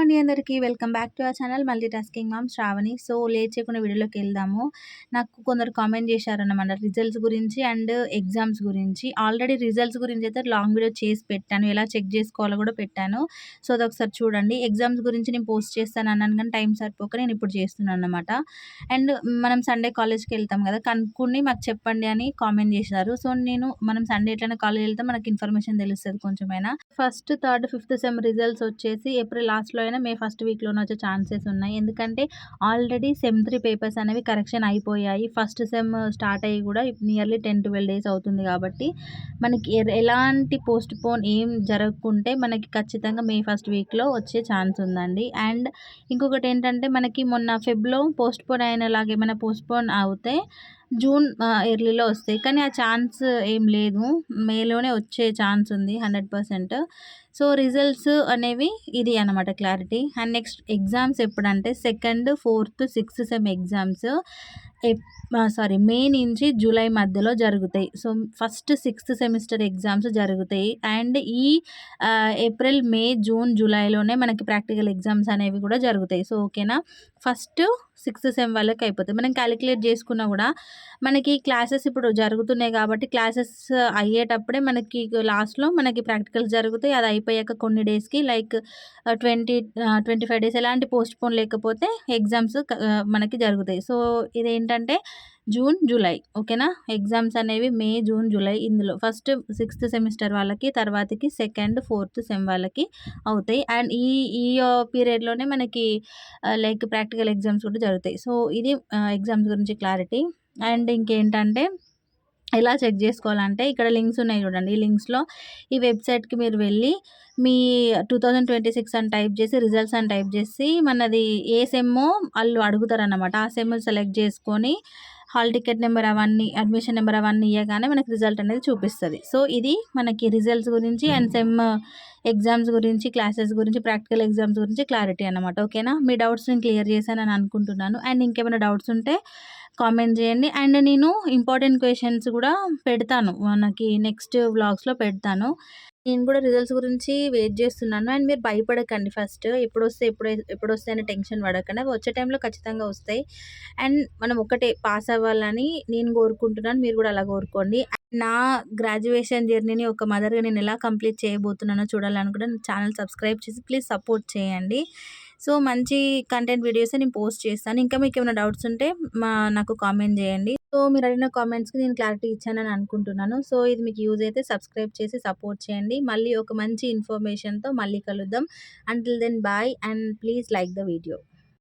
అండి అందరికీ. Welcome back to our channel multitasking mom Sravani. So, late చేయకుండా వీడియోలోకి వెళ్దాము. నాకు కొందరు కామెంట్ చేశారన్నమాట రిజల్ట్స్ గురించి అండ్ ఎగ్జామ్స్ గురించి. ఆల్రెడీ రిజల్ట్స్ గురించి అయితే లాంగ్ వీడియో చేసి పెట్టాను. ఎలా చెక్ చేసుకోవాలో కూడా పెట్టాను. సో, అదొకసారి చూడండి. ఎగ్జామ్స్ గురించి నేను పోస్ట్ చేస్తాను అన్నాను కానీ టైం సరిపోక నేను ఇప్పుడు చేస్తున్నాను అన్నమాట. అండ్ మనం సండే కాలేజ్కి వెళ్తాం కదా, కనుక్కొని మాకు చెప్పండి అని కామెంట్ చేశారు. సో, మనం సండే ఎట్లైనా కాలేజ్ వెళ్తే మనకి ఇన్ఫర్మేషన్ తెలుస్తుంది కొంచెమైనా. First, third, fifth sem results వచ్చేసి ఏప్రిల్ లాస్ట్లో అయినా మే ఫస్ట్ వీక్లోనే వచ్చే ఛాన్సెస్ ఉన్నాయి. ఎందుకంటే ఆల్రెడీ సెమ్ 3 పేపర్స్ అనేవి కరెక్షన్ అయిపోయాయి. ఫస్ట్ సెమ్ స్టార్ట్ అయ్యి కూడా నియర్లీ 10-12 డేస్ అవుతుంది కాబట్టి మనకి ఎలాంటి పోస్ట్ పోన్ ఏం జరగకుంటే మనకి ఖచ్చితంగా మే ఫస్ట్ వీక్లో వచ్చే ఛాన్స్ ఉందండి. అండ్ ఇంకొకటి ఏంటంటే మనకి మొన్న ఫెబ్లో పోస్ట్ పోన్ అయినలాగా ఏమైనా పోస్ట్ పోన్ అవుతే జూన్ ఎర్లీలో వస్తాయి. కానీ ఆ ఛాన్స్ ఏం లేదు. మేలోనే వచ్చే ఛాన్స్ ఉంది 100%. సో, రిజల్ట్స్ అనేవి ఇది అనమాట క్లారిటీ. అండ్ నెక్స్ట్ ఎగ్జామ్స్ ఎప్పుడంటే second, fourth, sixth sem exams May నుంచి జూలై మధ్యలో జరుగుతాయి. So, first 6th semester exams జరుగుతాయి. అండ్ ఈ ఏప్రిల్, మే, జూన్, జూలైలోనే మనకి ప్రాక్టికల్ ఎగ్జామ్స్ అనేవి కూడా జరుగుతాయి. సో, ఓకేనా. ఫస్ట్ 6th సెమ్ వాళ్ళకి అయిపోతాయి. మనం క్యాలిక్యులేట్ చేసుకున్నా కూడా మనకి క్లాసెస్ ఇప్పుడు జరుగుతున్నాయి కాబట్టి క్లాసెస్ అయ్యేటప్పుడే మనకి లాస్ట్లో మనకి ప్రాక్టికల్స్ జరుగుతాయి. అది అయిపోయాక కొన్ని డేస్కి లైక్ 25 డేస్ ఎలాంటి పోస్ట్ పోన్ లేకపోతే ఎగ్జామ్స్ మనకి జరుగుతాయి. సో, ఇదేంటంటే జూన్, జూలై ఓకేనా. ఎగ్జామ్స్ అనేవి మే, జూన్, జూలై. ఇందులో ఫస్ట్ 6th సెమిస్టర్ వాళ్ళకి, తర్వాతకి సెకండ్, ఫోర్త్ సెమ్ వాళ్ళకి అవుతాయి. అండ్ ఈ ఈ పీరియడ్లోనే మనకి లైక్ ప్రాక్టికల్ ఎగ్జామ్స్ కూడా జరుగుతాయి. సో, ఇది ఎగ్జామ్స్ గురించి క్లారిటీ. అండ్ ఇంకేంటంటే ఎలా చెక్ చేసుకోవాలంటే ఇక్కడ లింక్స్ ఉన్నాయి చూడండి. ఈ లింక్స్లో ఈ వెబ్సైట్కి మీరు వెళ్ళి మీ 2026 అని టైప్ చేసి రిజల్ట్స్ అని టైప్ చేసి మనది ఏ సెమ్మో వాళ్ళు అడుగుతారన్నమాట. ఆ సెమ్ సెలెక్ట్ చేసుకొని హాల్ టికెట్ నెంబర్ అవన్నీ, అడ్మిషన్ నెంబర్ అవన్నీ ఇవ్వగానే మనకి రిజల్ట్ అనేది చూపిస్తుంది. సో, ఇది మనకి రిజల్ట్స్ గురించి అండ్ సెమ్ ఎగ్జామ్స్ గురించి, క్లాసెస్ గురించి, ప్రాక్టికల్ ఎగ్జామ్స్ గురించి క్లారిటీ అన్నమాట. ఓకేనా. మీ డౌట్స్ నేను క్లియర్ చేశానని అనుకుంటున్నాను. అండ్ ఇంకేమైనా డౌట్స్ ఉంటే కామెంట్ చేయండి. అండ్ నేను ఇంపార్టెంట్ క్వశ్చన్స్ కూడా పెడతాను, మనకి నెక్స్ట్ వ్లాగ్స్లో పెడతాను. నేను కూడా రిజల్ట్స్ గురించి వెయిట్ చేస్తున్నాను. అండ్ మీరు భయపడకండి. ఫస్ట్ ఎప్పుడొస్తాయి అనే టెన్షన్ పడకండి. అవి వచ్చే టైంలో ఖచ్చితంగా వస్తాయి. అండ్ మనం ఒకటే పాస్ అవ్వాలని నేను కోరుకుంటున్నాను. మీరు కూడా అలా కోరుకోండి. నా గ్రాడ్యుయేషన్ జర్నీని ఒక మదర్గా నేను ఎలా కంప్లీట్ చేయబోతున్నానో చూడాలనుకుంటే నా ఛానల్ సబ్స్క్రైబ్ చేసి ప్లీజ్ సపోర్ట్ చేయండి. సో, మంచి కంటెంట్ వీడియోస్ నేను పోస్ట్ చేస్తాను. ఇంకా మీకు ఏమైనా డౌట్స్ ఉంటే నాకు కామెంట్ చేయండి. సో, మీరు అడిగిన కామెంట్స్కి నేను క్లారిటీ ఇచ్చానని అనుకుంటున్నాను. సో, ఇది మీకు యూజ్ అయితే సబ్స్క్రైబ్ చేసి సపోర్ట్ చేయండి. మళ్ళీ ఒక మంచి ఇన్ఫర్మేషన్తో మళ్ళీ కలుద్దాం. Until then bye and please like the video.